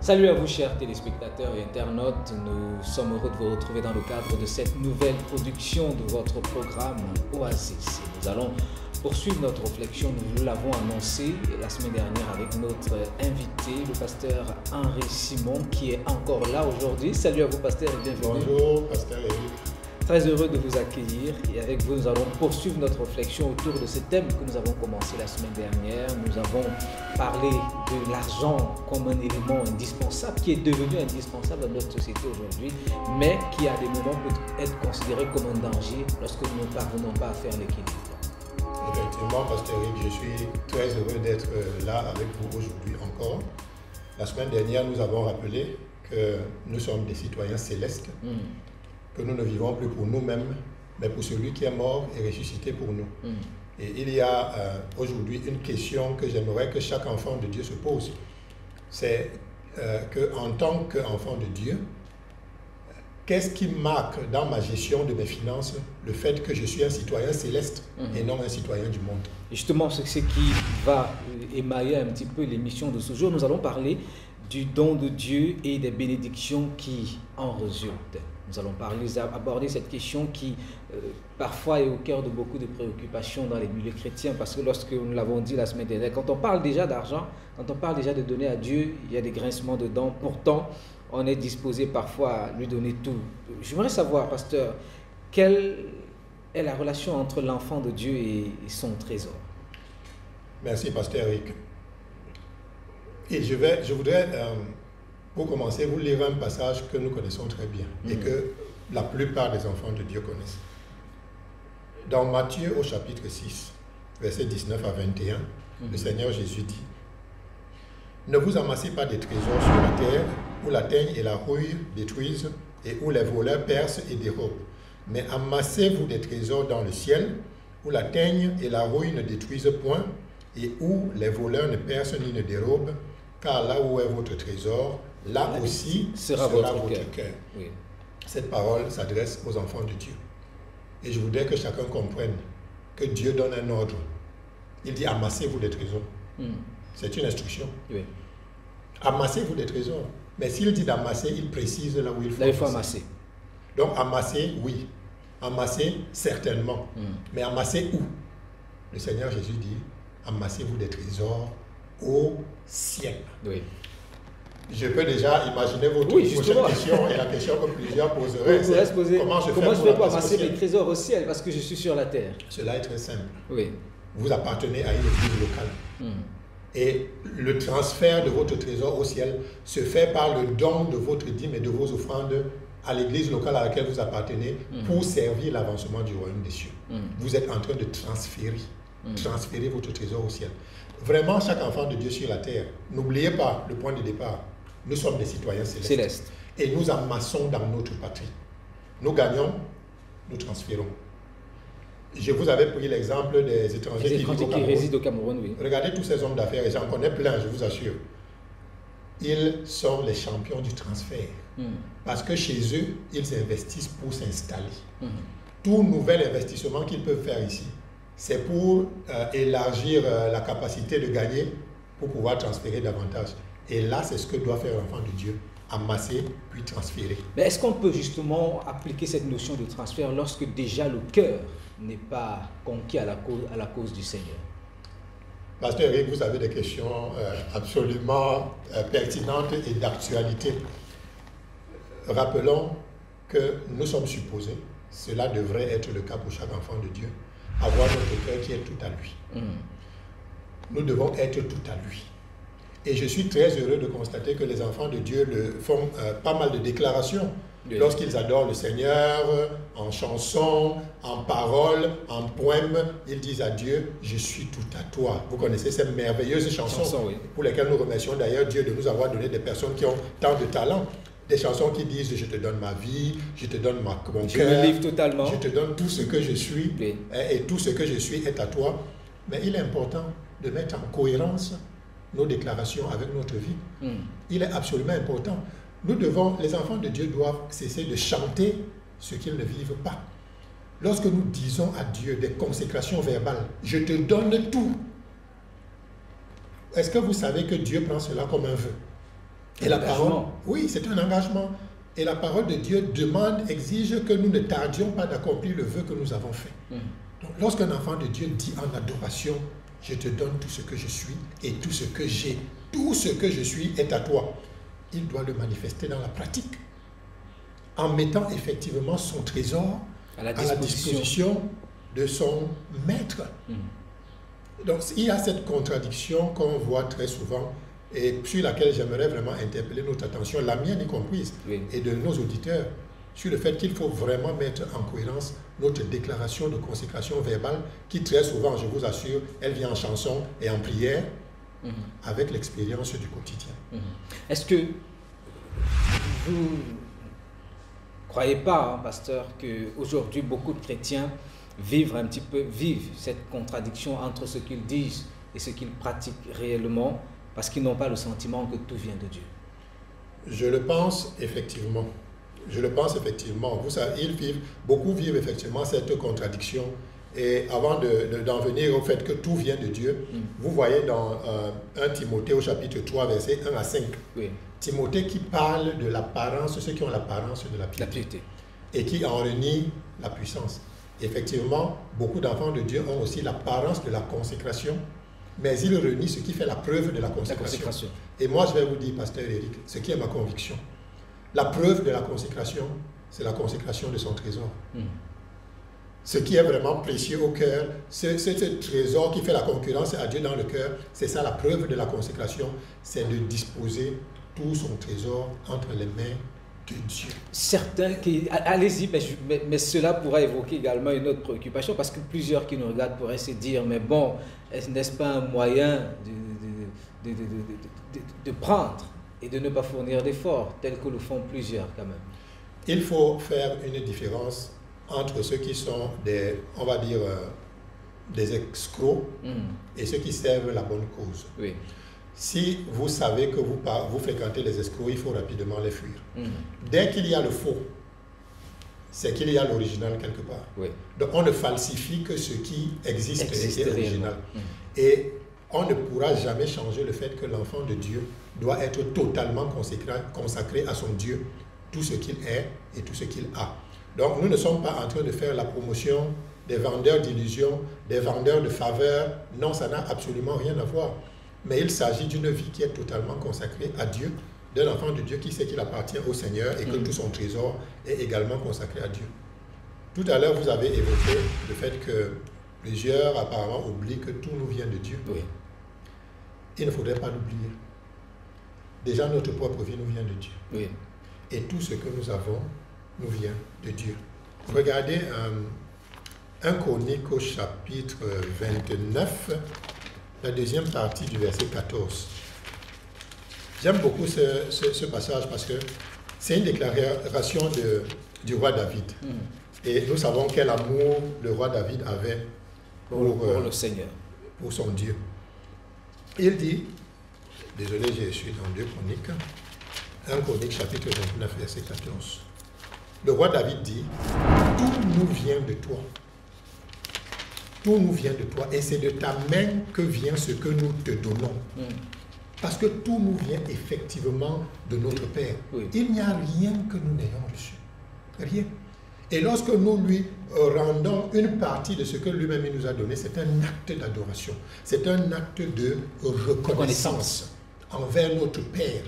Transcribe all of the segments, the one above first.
Salut à vous chers téléspectateurs et internautes, nous sommes heureux de vous retrouver dans le cadre de cette nouvelle production de votre programme Oasis. Nous allons poursuivre notre réflexion, nous l'avons annoncé la semaine dernière avec notre invité, le pasteur Henri Simon, qui est encore là aujourd'hui. Salut à vous pasteur et bienvenue. Bonjour pasteur Eric. Très heureux de vous accueillir et avec vous nous allons poursuivre notre réflexion autour de ce thème que nous avons commencé la semaine dernière. Nous avons parlé de l'argent comme un élément indispensable qui est devenu indispensable dans notre société aujourd'hui, mais qui à des moments peut être considéré comme un danger lorsque nous ne parvenons pas à faire l'équilibre. Effectivement pasteur Eric, je suis très heureux d'être là avec vous aujourd'hui encore. La semaine dernière nous avons rappelé que nous sommes des citoyens célestes. Que nous ne vivons plus pour nous-mêmes, mais pour celui qui est mort et ressuscité pour nous. Et il y a aujourd'hui une question que j'aimerais que chaque enfant de Dieu se pose. C'est qu'en tant qu'enfant de Dieu, qu'est-ce qui marque dans ma gestion de mes finances le fait que je suis un citoyen céleste et non un citoyen du monde? Justement, c'est ce qui va émailler un petit peu l'émission de ce jour. Nous allons parler du don de Dieu et des bénédictions qui en résultent. Nous allons aborder cette question qui parfois est au cœur de beaucoup de préoccupations dans les milieux chrétiens, parce que lorsque nous l'avons dit la semaine dernière, quand on parle déjà d'argent, quand on parle déjà de donner à Dieu, il y a des grincements dedans. Pourtant, on est disposé parfois à lui donner tout. J'aimerais savoir, pasteur, quelle est la relation entre l'enfant de Dieu et son trésor? Merci, pasteur Eric. Et je voudrais, pour commencer, vous lire un passage que nous connaissons très bien et que la plupart des enfants de Dieu connaissent. Dans Matthieu au chapitre 6, versets 19 à 21, le Seigneur Jésus dit: « Ne vous amassez pas des trésors sur la terre, où la teigne et la rouille détruisent et où les voleurs percent et dérobent. Mais amassez-vous des trésors dans le ciel, où la teigne et la rouille ne détruisent point et où les voleurs ne percent ni ne dérobent, car là où est votre trésor, là aussi sera votre cœur. » Oui. Cette parole s'adresse aux enfants de Dieu. Et je voudrais que chacun comprenne que Dieu donne un ordre. Il dit: amassez-vous des trésors. C'est une instruction. Oui. Amassez-vous des trésors. Mais s'il dit d'amasser, il précise là où il faut, amasser. Donc amasser, oui. Amasser, certainement. Mais amasser où? Le Seigneur Jésus dit: amassez-vous des trésors au ciel. Oui. Je peux déjà imaginer votre prochaine question et la question que plusieurs poseraient. Comment je fais pour amasser mes trésors au ciel parce que je suis sur la terre? Cela est très simple. Oui. Vous appartenez à une église locale. Et le transfert de votre trésor au ciel se fait par le don de votre dîme et de vos offrandes à l'église locale à laquelle vous appartenez pour servir l'avancement du royaume des cieux. Vous êtes en train de transférer votre trésor au ciel. Vraiment, chaque enfant de Dieu sur la terre, n'oubliez pas le point de départ. Nous sommes des citoyens célestes. Et nous amassons dans notre patrie. Nous gagnons, nous transférons. Je vous avais pris l'exemple des étrangers qui résident au Cameroun. Oui. Regardez tous ces hommes d'affaires, et j'en connais plein, je vous assure. Ils sont les champions du transfert. Parce que chez eux, ils investissent pour s'installer. Tout nouvel investissement qu'ils peuvent faire ici, c'est pour élargir la capacité de gagner pour pouvoir transférer davantage. Et là, c'est ce que doit faire l'enfant de Dieu: amasser puis transférer. Mais est-ce qu'on peut justement appliquer cette notion de transfert lorsque déjà le cœur n'est pas conquis à la cause du Seigneur? Pasteur Eric, vous avez des questions absolument pertinentes et d'actualité. Rappelons que nous sommes supposés, cela devrait être le cas pour chaque enfant de Dieu, avoir notre cœur qui est tout à lui. Nous devons être tout à lui. Et je suis très heureux de constater que les enfants de Dieu font pas mal de déclarations. Lorsqu'ils adorent le Seigneur, en chansons, en paroles, en poèmes, ils disent à Dieu: je suis tout à toi. Vous connaissez ces merveilleuses chansons pour lesquelles nous remercions d'ailleurs Dieu de nous avoir donné des personnes qui ont tant de talent. Des chansons qui disent: je te donne ma vie, je te donne mon cœur, je me livre totalement, je te donne tout ce que je suis, et tout ce que je suis est à toi. Mais il est important de mettre en cohérence nos déclarations avec notre vie. Il est absolument important. Les enfants de Dieu doivent cesser de chanter ce qu'ils ne vivent pas. Lorsque nous disons à Dieu des consécrations verbales: je te donne tout, est-ce que vous savez que Dieu prend cela comme un vœu? Et la parole, oui, c'est un engagement. Et la parole de Dieu demande, exige que nous ne tardions pas d'accomplir le vœu que nous avons fait. Donc, lorsqu'un enfant de Dieu dit en adoration, je te donne tout ce que je suis et tout ce que j'ai, tout ce que je suis est à toi, il doit le manifester dans la pratique, en mettant effectivement son trésor à la disposition de son maître. Donc, il y a cette contradiction qu'on voit très souvent et sur laquelle j'aimerais vraiment interpeller notre attention, la mienne y comprise, et de nos auditeurs, sur le fait qu'il faut vraiment mettre en cohérence notre déclaration de consécration verbale, qui très souvent, je vous assure, elle vient en chanson et en prière, avec l'expérience du quotidien. Est-ce que vous ne croyez pas, hein, pasteur, qu'aujourd'hui, beaucoup de chrétiens vivent cette contradiction entre ce qu'ils disent et ce qu'ils pratiquent réellement, parce qu'ils n'ont pas le sentiment que tout vient de Dieu? Je le pense effectivement. Je le pense effectivement. Vous savez, beaucoup vivent effectivement cette contradiction. Et avant d'en venir au fait que tout vient de Dieu, vous voyez dans 1 Timothée au chapitre 3, versets 1 à 5, Timothée qui parle de l'apparence, ceux qui ont l'apparence de la piété, et qui en renie la puissance. Effectivement, beaucoup d'enfants de Dieu ont aussi l'apparence de la consécration, mais il renie ce qui fait la preuve de la consécration. Et moi, je vais vous dire, pasteur Eric, ce qui est ma conviction. La preuve de la consécration, c'est la consécration de son trésor. Ce qui est vraiment précieux au cœur, c'est ce trésor qui fait la concurrence à Dieu dans le cœur. C'est ça la preuve de la consécration, c'est de disposer tout son trésor entre les mains de Dieu. Certains qui... Allez-y, mais cela pourra évoquer également une autre préoccupation, parce que plusieurs qui nous regardent pourraient se dire, mais bon, n'est-ce pas un moyen de prendre et de ne pas fournir d'efforts, tel que le font plusieurs quand même? Il faut faire une différence entre ceux qui sont des, on va dire, des escrocs et ceux qui servent la bonne cause. Oui. Si vous savez que vous fréquentez les escrocs, il faut rapidement les fuir. Dès qu'il y a le faux, c'est qu'il y a l'original quelque part. Oui. Donc on ne falsifie que ce qui existe et est original. Et on ne pourra jamais changer le fait que l'enfant de Dieu doit être totalement consacré à son Dieu, tout ce qu'il est et tout ce qu'il a. Donc nous ne sommes pas en train de faire la promotion des vendeurs d'illusions, des vendeurs de faveurs. Non, ça n'a absolument rien à voir. Mais il s'agit d'une vie qui est totalement consacrée à Dieu, d'un enfant de Dieu qui sait qu'il appartient au Seigneur et que tout son trésor est également consacré à Dieu. Tout à l'heure, vous avez évoqué le fait que plusieurs apparemment oublient que tout nous vient de Dieu. Oui. Il ne faudrait pas l'oublier. Déjà, notre propre vie nous vient de Dieu. Oui. Et tout ce que nous avons nous vient de Dieu. Regardez 1 Chronique au chapitre 29, la deuxième partie du verset 14. J'aime beaucoup ce passage parce que c'est une déclaration du roi David. Et nous savons quel amour le roi David avait pour le Seigneur, pour son Dieu. Il dit, désolé, je suis dans 2 Chroniques, 1 Chronique chapitre 29, verset 14. Le roi David dit, tout nous vient de toi. Tout nous vient de toi et c'est de ta main que vient ce que nous te donnons. Parce que tout nous vient effectivement de notre Père. Oui. Il n'y a rien que nous n'ayons reçu. Rien. Et lorsque nous lui rendons une partie de ce que lui-même nous a donné, c'est un acte d'adoration. C'est un acte de reconnaissance envers notre Père.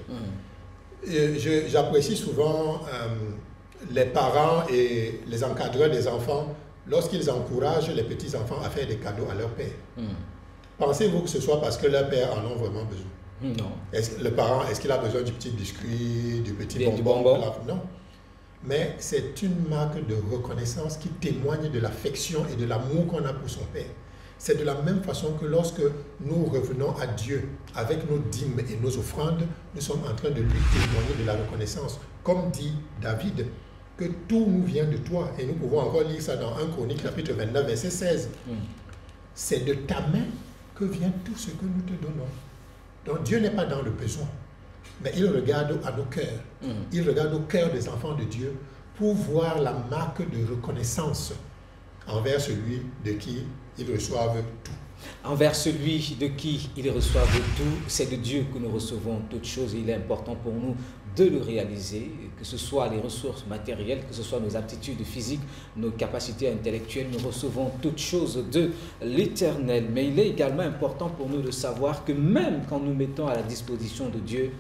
J'apprécie souvent les parents et les encadreurs des enfants lorsqu'ils encouragent les petits-enfants à faire des cadeaux à leur père. Pensez-vous que ce soit parce que leurs pères en ont vraiment besoin? Non. Le parent, est-ce qu'il a besoin du petit biscuit, du petit bonbon? Non. Mais c'est une marque de reconnaissance qui témoigne de l'affection et de l'amour qu'on a pour son père. C'est de la même façon que lorsque nous revenons à Dieu avec nos dîmes et nos offrandes, nous sommes en train de lui témoigner de la reconnaissance. Comme dit David, que tout nous vient de toi. Et nous pouvons encore lire ça dans 1 Chronique, chapitre 29, verset 16. C'est de ta main que vient tout ce que nous te donnons. Donc Dieu n'est pas dans le besoin, mais il regarde à nos cœurs. Il regarde au cœur des enfants de Dieu pour voir la marque de reconnaissance envers celui de qui ils reçoivent tout. Envers celui de qui ils reçoivent tout, c'est de Dieu que nous recevons toutes choses. Il est important pour nous de le réaliser, que ce soit les ressources matérielles, que ce soit nos aptitudes physiques, nos capacités intellectuelles. Nous recevons toutes choses de l'Éternel. Mais il est également important pour nous de savoir que même quand nous mettons à la disposition de Dieu,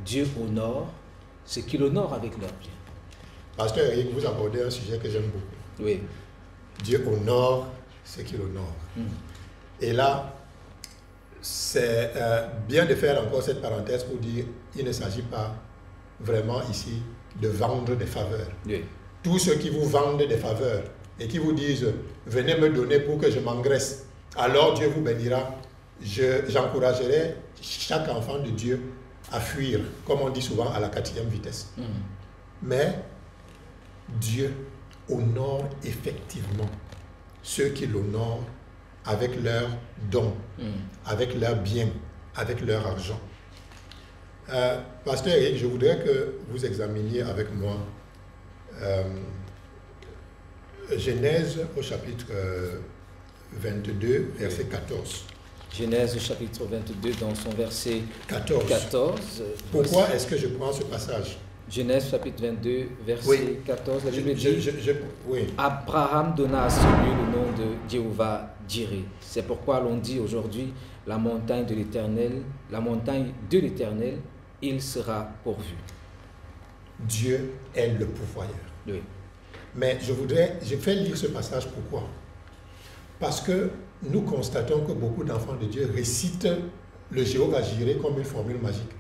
Dieu honore ce qu'il honore avec leur bien. Pasteur Eric, vous abordez un sujet que j'aime beaucoup. Oui. Dieu honore ce qu'il honore. Et là, c'est bien de faire encore cette parenthèse pour dire qu'il ne s'agit pas vraiment ici de vendre des faveurs. Oui. Tous ceux qui vous vendent des faveurs et qui vous disent « venez me donner pour que je m'engraisse, alors Dieu vous bénira », j'encouragerai chaque enfant de Dieu à fuir, comme on dit souvent, à la 4e vitesse. Mais Dieu honore effectivement ceux qui l'honorent avec leurs dons, avec leurs biens, avec leur argent. Pasteur Eric, je voudrais que vous examiniez avec moi Genèse au chapitre 22, verset 14. Genèse au chapitre 22, dans son verset 14. Pourquoi est-ce que je prends ce passage? Genèse chapitre 22, verset 14, la Bible dit oui. Abraham donna à ce lieu le nom de Jéhovah Jireh. C'est pourquoi l'on dit aujourd'hui la montagne de l'Éternel, il sera pourvu. Dieu est le pourvoyeur. Oui. Mais je fais lire ce passage, pourquoi? Parce que nous constatons que beaucoup d'enfants de Dieu récitent le Jéhovah Jireh comme une formule magique.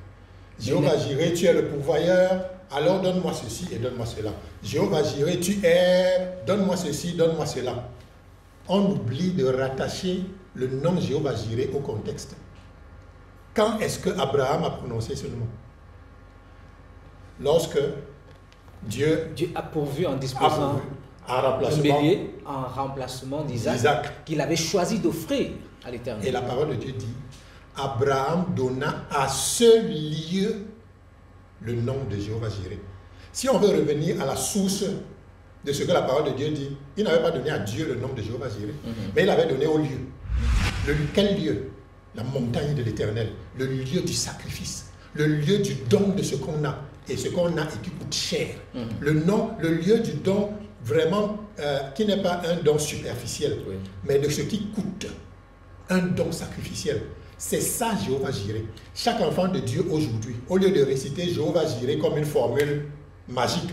Jéhovah Jireh, tu es le pourvoyeur, alors donne-moi ceci et donne-moi cela. Jéhovah Jireh, tu es, donne-moi ceci, donne-moi cela. On oublie de rattacher le nom Jéhovah Jireh au contexte. Quand est-ce que Abraham a prononcé ce nom? Lorsque Dieu a pourvu en disposant un bélier en remplacement d'Isaac qu'il avait choisi d'offrir à l'Éternel. Et la parole de Dieu dit, Abraham donna à ce lieu le nom de Jéhovah Jireh. Si on veut revenir à la source de ce que la parole de Dieu dit, il n'avait pas donné à Dieu le nom de Jéhovah Jireh, mais il avait donné au lieu. Quel lieu? La montagne de l'Éternel, le lieu du sacrifice, le lieu du don de ce qu'on a, et ce qu'on a et qui coûte cher. Le lieu du don vraiment, qui n'est pas un don superficiel, mais de ce qui coûte, un don sacrificiel. C'est ça Jéhovah Jireh. Chaque enfant de Dieu aujourd'hui, au lieu de réciter Jéhovah Jireh comme une formule magique,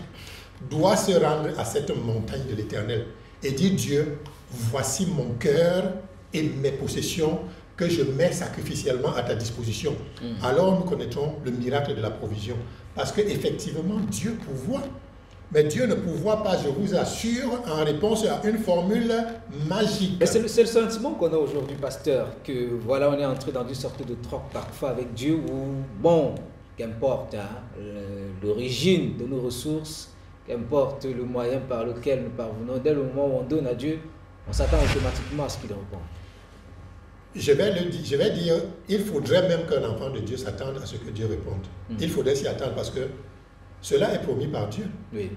doit se rendre à cette montagne de l'Éternel et dire Dieu, voici mon cœur et mes possessions que je mets sacrificiellement à ta disposition. Alors nous connaîtrons le miracle de la provision. Parce qu'effectivement, Dieu pourvoit. Mais Dieu ne pourvoit pas, je vous assure, en réponse à une formule magique. C'est le sentiment qu'on a aujourd'hui, pasteur, que voilà, on est entré dans une sorte de troc parfois avec Dieu où, bon, qu'importe l'origine de nos ressources, qu'importe le moyen par lequel nous parvenons, dès le moment où on donne à Dieu, on s'attend automatiquement à ce qu'il réponde. Je vais dire, il faudrait même qu'un enfant de Dieu s'attende à ce que Dieu réponde. Il faudrait s'y attendre parce que cela est promis par Dieu. Oui.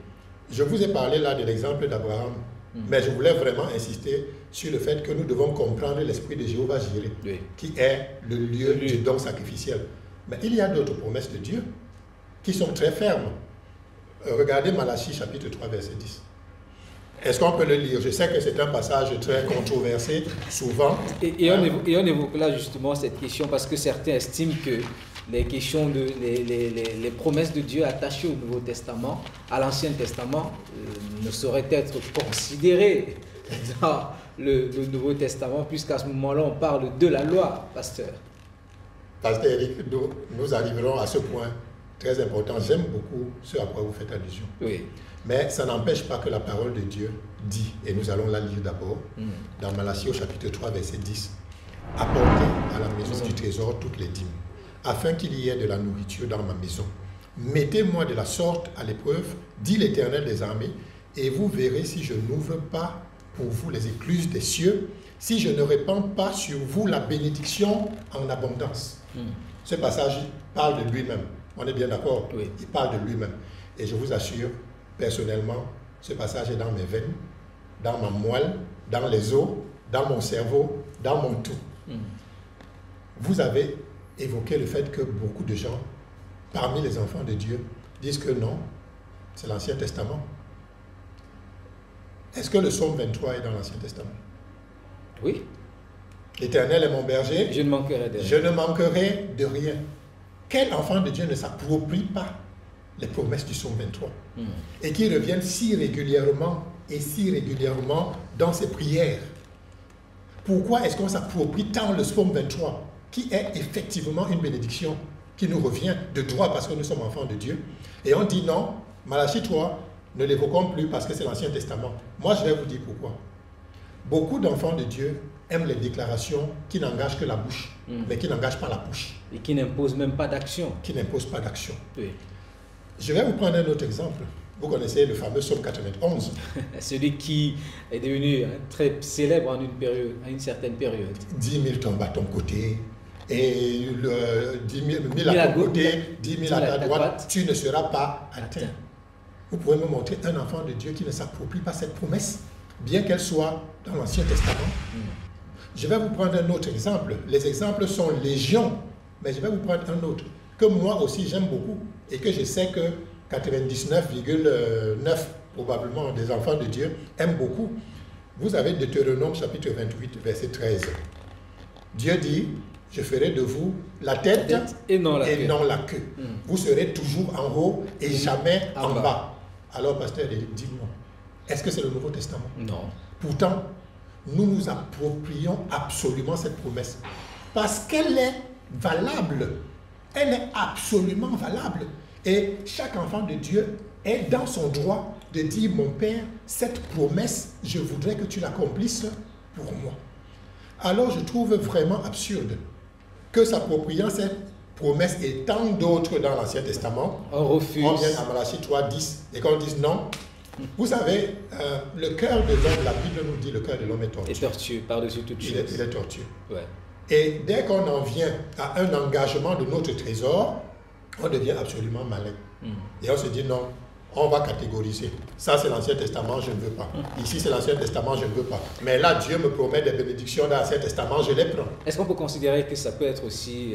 Je vous ai parlé là de l'exemple d'Abraham, mais je voulais vraiment insister sur le fait que nous devons comprendre l'esprit de Jéhovah Jireh, qui est le lieu du don sacrificiel. Mais il y a d'autres promesses de Dieu qui sont très fermes. Regardez Malachie chapitre 3 verset 10. Est-ce qu'on peut le lire? Je sais que c'est un passage très controversé, souvent. Et on évoque là justement cette question parce que certains estiment que les questions les promesses de Dieu attachées au Nouveau Testament, à l'Ancien Testament, ne sauraient être considérées dans le Nouveau Testament, puisqu'à ce moment-là, on parle de la loi, pasteur. Pasteur Eric, nous arriverons à ce point très important. J'aime beaucoup ce à quoi vous faites allusion. Oui. Mais ça n'empêche pas que la parole de Dieu dit, et nous allons la lire d'abord, dans Malachie au chapitre 3, verset 10, « Apportez à la maison du trésor toutes les dîmes, afin qu'il y ait de la nourriture dans ma maison. Mettez-moi de la sorte à l'épreuve, dit l'Éternel des armées, et vous verrez si je n'ouvre pas pour vous les écluses des cieux, si je ne répands pas sur vous la bénédiction en abondance. » Ce passage parle de lui-même. On est bien d'accord? Oui. Il parle de lui-même. Et je vous assure, personnellement, ce passage est dans mes veines, dans ma moelle, dans les os, dans mon cerveau, dans mon tout. Vous avez évoqué le fait que beaucoup de gens, parmi les enfants de Dieu, disent que non, c'est l'Ancien Testament. Est-ce que le psaume 23 est dans l'Ancien Testament? Oui. L'Éternel est mon berger. Je ne manquerai de rien. Je ne manquerai de rien. Quel enfant de Dieu ne s'approprie pas les promesses du psaume 23 et qui reviennent si régulièrement dans ses prières? Pourquoi est-ce qu'on s'approprie tant le psaume 23 qui est effectivement une bénédiction qui nous revient de droit parce que nous sommes enfants de Dieu? Et on dit non, Malachie 3, ne l'évoquons plus parce que c'est l'Ancien Testament. Moi, je vais vous dire pourquoi. Beaucoup d'enfants de Dieu aiment les déclarations qui n'engagent que la bouche, mais qui n'engagent pas la bouche. Et qui n'imposent même pas d'action. Qui n'imposent pas d'action. Oui. Je vais vous prendre un autre exemple. Vous connaissez le fameux psaume 91. Celui qui est devenu très célèbre à une certaine période. 10 000 tombent à ton côté, et 10 000 à ton côté, 10 000 à ta droite, tu ne seras pas atteint. Vous pouvez me montrer un enfant de Dieu qui ne s'approprie pas cette promesse, bien qu'elle soit dans l'Ancien Testament? Je vais vous prendre un autre exemple. Les exemples sont légion, mais je vais vous prendre un autre, que moi aussi j'aime beaucoup, et que je sais que 99,9% probablement des enfants de Dieu aiment beaucoup. Vous avez Deutéronome chapitre 28, verset 13. Dieu dit, je ferai de vous la tête et non la queue. Vous serez toujours en haut et jamais en bas. Alors, pasteur, dis-moi, est-ce que c'est le Nouveau Testament? Non. Pourtant, nous nous approprions absolument cette promesse parce qu'elle est valable. Elle est absolument valable. Et chaque enfant de Dieu est dans son droit de dire, mon Père, cette promesse, je voudrais que tu l'accomplisses pour moi. Alors je trouve vraiment absurde que s'appropriant cette promesse et tant d'autres dans l'Ancien Testament, on refuse. On vient à Malachie 3, 10 et qu'on dise non. Vous savez, le cœur de l'homme, la Bible nous dit, le cœur de l'homme est tortueux. Et tortueux, par-dessus toute chose. Il est tortueux. Ouais. Et dès qu'on en vient à un engagement de notre trésor, on devient absolument malin. Et on se dit non, on va catégoriser. Ça c'est l'Ancien Testament, je ne veux pas. Ici c'est l'Ancien Testament, je ne veux pas. Mais là, Dieu me promet des bénédictions dans l'Ancien Testament, je les prends. Est-ce qu'on peut considérer que ça peut être aussi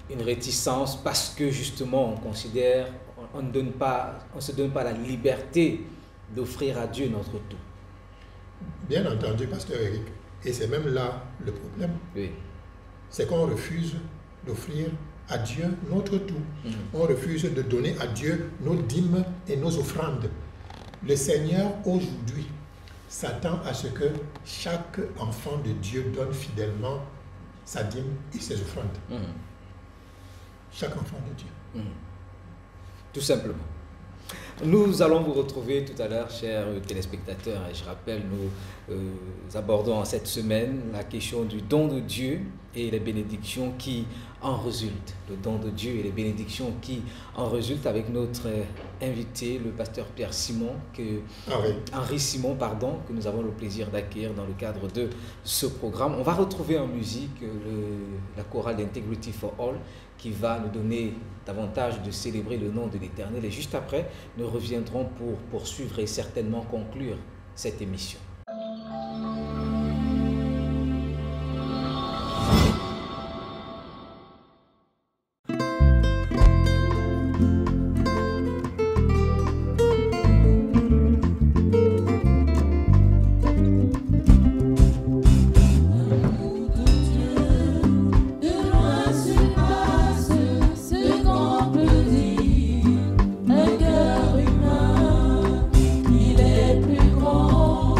une réticence parce que justement on considère, on ne se donne pas la liberté d'offrir à Dieu notre tout? Bien entendu, pasteur Eric. Et c'est même là le problème. Oui. C'est qu'on refuse d'offrir à Dieu notre tout. On refuse de donner à Dieu nos dîmes et nos offrandes. Le Seigneur aujourd'hui s'attend à ce que chaque enfant de Dieu donne fidèlement sa dîme et ses offrandes. Chaque enfant de Dieu. Tout simplement. Nous allons vous retrouver tout à l'heure, chers téléspectateurs, et je rappelle, nous abordons cette semaine la question du don de Dieu et les bénédictions qui en résultent. Le don de Dieu et les bénédictions qui en résultent avec notre invité, le pasteur Pierre Simon, Henri Simon, que nous avons le plaisir d'accueillir dans le cadre de ce programme. On va retrouver en musique la chorale d'Integrity for All, qui va nous donner davantage de célébrer le nom de l'Éternel. Et juste après, nous reviendrons pour poursuivre et certainement conclure cette émission. Un cœur humain, il est plus grand.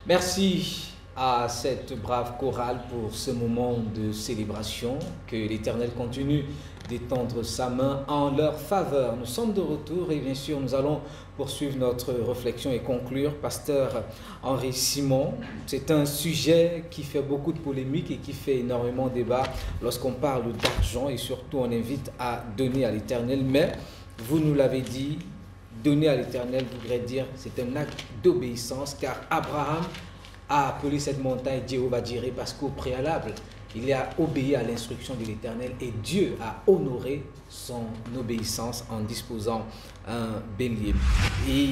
Merci à cette brave chorale pour ce moment de célébration. Que l'Éternel continue d'étendre sa main en leur faveur. Nous sommes de retour et bien sûr nous allons poursuivre notre réflexion et conclure. Pasteur Henri Simon, c'est un sujet qui fait beaucoup de polémiques et qui fait énormément de débat lorsqu'on parle d'argent et surtout on invite à donner à l'Éternel. Mais vous nous l'avez dit, donner à l'Éternel voudrait dire c'est un acte d'obéissance car Abraham a appelé cette montagne Jéhovah Jireh parce qu'au préalable, il a obéi à l'instruction de l'Éternel et Dieu a honoré son obéissance en disposant un bélier. Et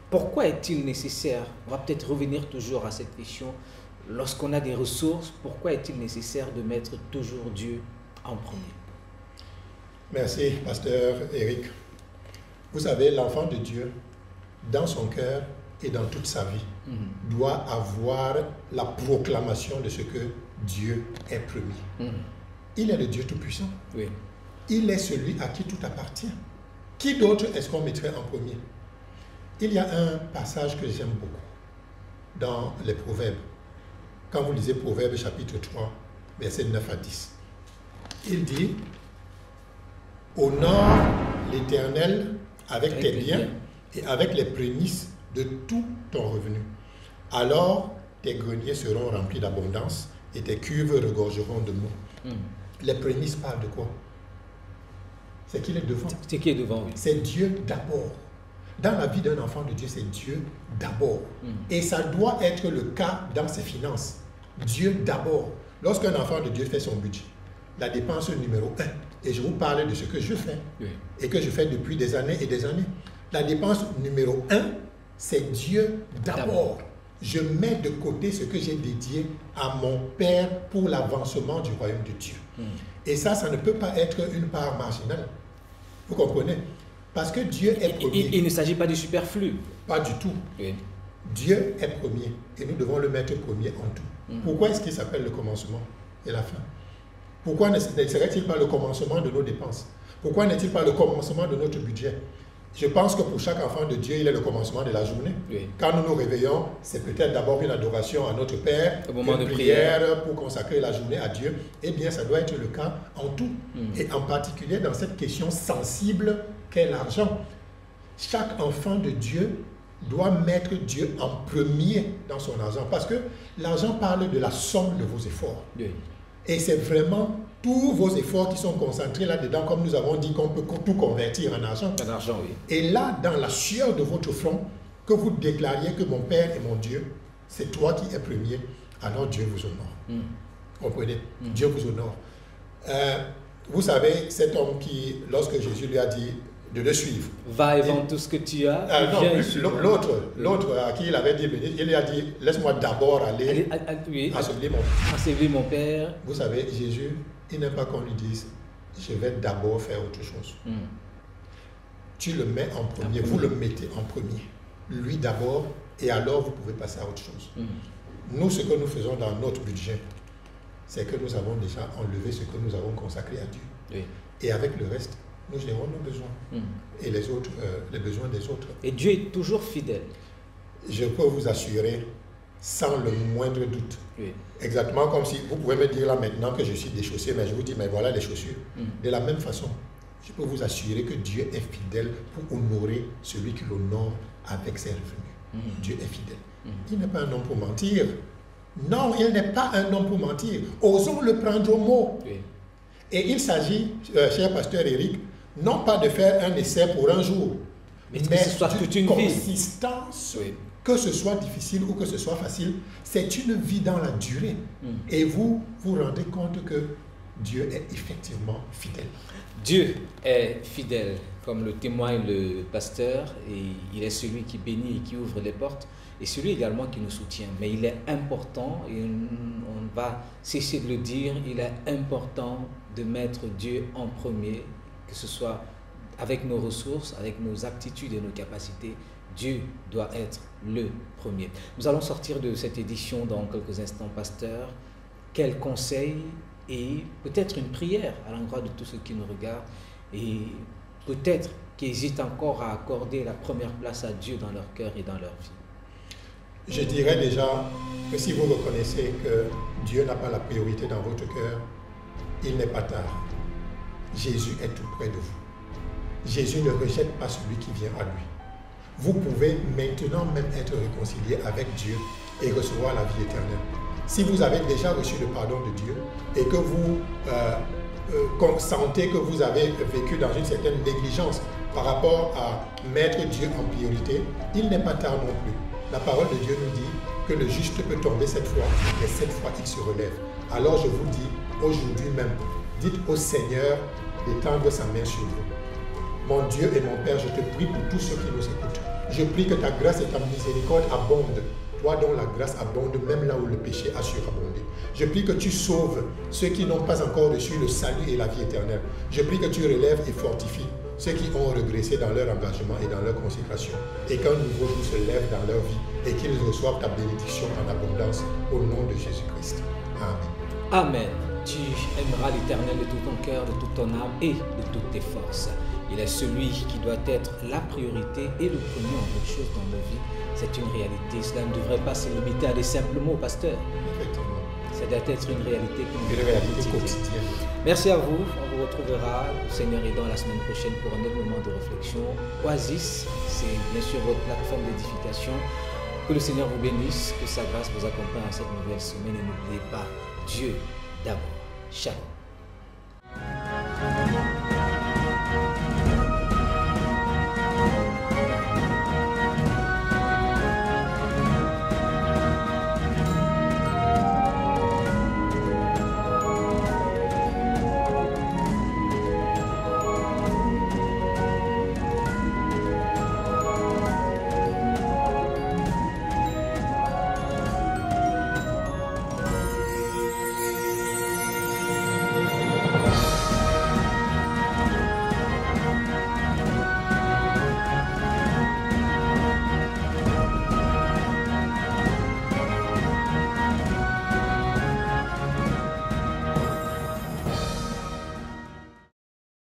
pourquoi est-il nécessaire, on va peut-être revenir toujours à cette question, lorsqu'on a des ressources, pourquoi est-il nécessaire de mettre toujours Dieu en premier? Merci, pasteur Eric. Vous savez, l'enfant de Dieu, dans son cœur et dans toute sa vie, doit avoir la proclamation de ce que Dieu est premier. Il est le Dieu Tout-Puissant. Oui. Il est celui à qui tout appartient. Qui d'autre est-ce qu'on mettrait en premier? Il y a un passage que j'aime beaucoup dans les Proverbes. Quand vous lisez Proverbes chapitre 3, versets 9 à 10, il dit « Honore l'Éternel avec tes biens et avec les prémices de tout ton revenu. Alors tes greniers seront remplis d'abondance et tes cuves regorgeront de mots. » Les prémices parlent de quoi? C'est qu'il est devant. C'est qui est devant, oui. C'est Dieu d'abord. dans la vie d'un enfant de Dieu, c'est Dieu d'abord. Et ça doit être le cas dans ses finances. Dieu d'abord. Lorsqu'un enfant de Dieu fait son budget, la dépense numéro 1, et je vous parle de ce que je fais, et que je fais depuis des années et des années. La dépense numéro 1, c'est Dieu d'abord. Je mets de côté ce que j'ai dédié à mon Père pour l'avancement du royaume de Dieu. Et ça ne peut pas être une part marginale. Vous comprenez? Parce que Dieu est premier. Il ne s'agit pas du superflu. Pas du tout. Oui. Dieu est premier et nous devons le mettre premier en tout. Pourquoi est-ce qu'il s'appelle le commencement et la fin? Pourquoi ne serait-il pas le commencement de nos dépenses? Pourquoi n'est-il pas le commencement de notre budget? Je pense que pour chaque enfant de Dieu, il est le commencement de la journée. Oui. Quand nous nous réveillons, c'est peut-être d'abord une adoration à notre Père, une prière pour consacrer la journée à Dieu. Eh bien, ça doit être le cas en tout. Et en particulier dans cette question sensible qu'est l'argent. Chaque enfant de Dieu doit mettre Dieu en premier dans son argent. Parce que l'argent parle de la somme de vos efforts. Oui. Et c'est vraiment tous vos efforts qui sont concentrés là-dedans, comme nous avons dit qu'on peut tout convertir en argent. En argent, oui. Et là, dans la sueur de votre front, que vous déclariez que mon Père est mon Dieu, c'est toi qui es premier, alors Dieu vous honore. Comprenez? Dieu vous honore. Vous savez, cet homme qui, lorsque Jésus lui a dit de le suivre. Va et vends tout ce que tu as. L'autre à qui il avait dit, il lui a dit, laisse-moi d'abord aller ensevelir mon Père. Vous savez, Jésus, il n'aime pas qu'on lui dise, je vais d'abord faire autre chose. Tu le mets en premier, vous le mettez en premier. Lui d'abord, et alors vous pouvez passer à autre chose. Nous, ce que nous faisons dans notre budget, c'est que nous avons déjà enlevé ce que nous avons consacré à Dieu. Oui. Et avec le reste, nous gérons nos besoins et les autres, les besoins des autres. Et Dieu est toujours fidèle. Je peux vous assurer, sans le moindre doute, exactement comme si vous pouvez me dire là maintenant que je suis déchaussé, mais je vous dis, mais voilà les chaussures. De la même façon, je peux vous assurer que Dieu est fidèle pour honorer celui qui l'honore avec ses revenus. Dieu est fidèle. Il n'est pas un homme pour mentir. Non, il n'est pas un homme pour mentir. Osons le prendre au mot. Et il s'agit, cher pasteur Eric, non pas de faire un essai pour un jour, mais que ce soit toute une consistance. Que ce soit difficile ou que ce soit facile, c'est une vie dans la durée. Et vous vous rendez compte que Dieu est effectivement fidèle. Dieu est fidèle, comme le témoigne le pasteur, et il est celui qui bénit et qui ouvre les portes, et celui également qui nous soutient. Mais il est important, et on va cesser de le dire, il est important de mettre Dieu en premier, que ce soit avec nos ressources, avec nos aptitudes et nos capacités. Dieu doit être le premier. Nous allons sortir de cette édition dans quelques instants, pasteur. Quel conseil et peut-être une prière à l'endroit de tous ceux qui nous regardent et peut-être qui hésitent encore à accorder la première place à Dieu dans leur cœur et dans leur vie. Je dirais déjà que si vous reconnaissez que Dieu n'a pas la priorité dans votre cœur, il n'est pas tard. Jésus est tout près de vous. Jésus ne rejette pas celui qui vient à lui. Vous pouvez maintenant même être réconcilié avec Dieu et recevoir la vie éternelle. Si vous avez déjà reçu le pardon de Dieu et que vous sentez que vous avez vécu dans une certaine négligence par rapport à mettre Dieu en priorité, il n'est pas tard non plus. La parole de Dieu nous dit que le juste peut tomber 7 fois, mais 7 fois il se relève. Alors je vous dis, aujourd'hui même, dites au Seigneur d'étendre sa main sur vous. Mon Dieu et mon Père, je te prie pour tous ceux qui nous écoutent. Je prie que ta grâce et ta miséricorde abondent. Toi dont la grâce abonde, même là où le péché a surabondé. Je prie que tu sauves ceux qui n'ont pas encore reçu le salut et la vie éternelle. Je prie que tu relèves et fortifies ceux qui ont régressé dans leur engagement et dans leur consécration. Et qu'un nouveau jour se lève dans leur vie et qu'ils reçoivent ta bénédiction en abondance au nom de Jésus-Christ. Amen. Amen. Tu aimeras l'Éternel de tout ton cœur, de toute ton âme et de toutes tes forces. Il est celui qui doit être la priorité et le premier en toutes choses dans nos vies. C'est une réalité. Cela ne devrait pas se limiter à des simples mots, pasteur. Effectivement. Ça doit être une réalité quotidienne. Merci à vous. On vous retrouvera, Seigneur aidant, la semaine prochaine pour un autre moment de réflexion. Oasis, c'est bien sûr votre plateforme d'édification. Que le Seigneur vous bénisse, que sa grâce vous accompagne en cette nouvelle semaine. Et n'oubliez pas, Dieu d'abord. Shalom.